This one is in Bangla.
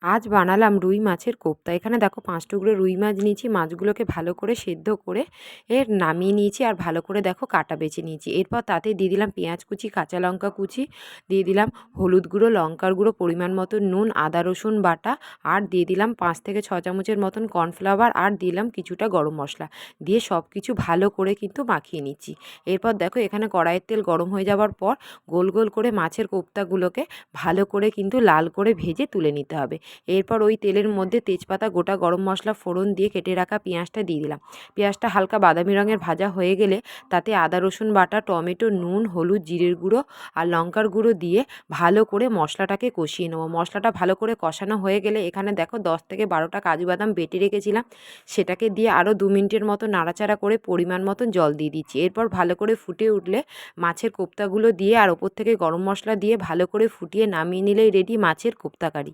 আজ বানালাম রুই মাছের কোপ্তা। এখানে দেখো 5 টুকরো রুই মাছ নিয়েছি। মাছগুলোকে ভালো করে সেদ্ধ করে নামিয়ে নিয়েছি আর ভালো করে দেখো কাটা বেছে নিয়েছি। এরপর তাতে দিয়ে দিলাম পেঁয়াজ কুচি, কাঁচা লঙ্কা কুচি, দিয়ে দিলাম হলুদ গুঁড়ো, লঙ্কার গুঁড়ো, পরিমাণ মতো নুন, আদা রসুন বাটা, আর দিয়ে দিলাম 5 থেকে 6 চামচের মতন কর্নফ্লাওয়ার, আর দিলাম কিছুটা গরম মশলা। দিয়ে সব কিছু ভালো করে কিন্তু মাখিয়ে নিচ্ছি। এরপর দেখো এখানে কড়াইয়ের তেল গরম হয়ে যাওয়ার পর গোল গোল করে মাছের কোপ্তাগুলোকে ভালো করে কিন্তু লাল করে ভেজে তুলে নিতে হবে। এরপর ওই তেলের মধ্যে তেজপাতা, গোটা গরম মশলা ফোড়ন দিয়ে কেটে রাখা পেঁয়াজটা দিয়ে দিলাম। পেঁয়াজটা হালকা বাদামি রঙের ভাজা হয়ে গেলে তাতে আদা রসুন বাটা, টমেটো, নুন, হলুদ, জিরের গুঁড়ো আর লঙ্কার গুঁড়ো দিয়ে ভালো করে মশলাটাকে কষিয়ে নেবো। মশলাটা ভালো করে কষানো হয়ে গেলে এখানে দেখো 10 থেকে 12টা কাজু বাদাম বেটে রেখেছিলাম, সেটাকে দিয়ে আরও 2 মিনিটের মতো নাড়াচাড়া করে পরিমাণ মতন জল দিয়ে দিচ্ছি। এরপর ভালো করে ফুটে উঠলে মাছের কোপ্তাগুলো দিয়ে আর ওপর থেকে গরম মশলা দিয়ে ভালো করে ফুটিয়ে নামিয়ে নিলেই রেডি মাছের কোপ্তা কারি।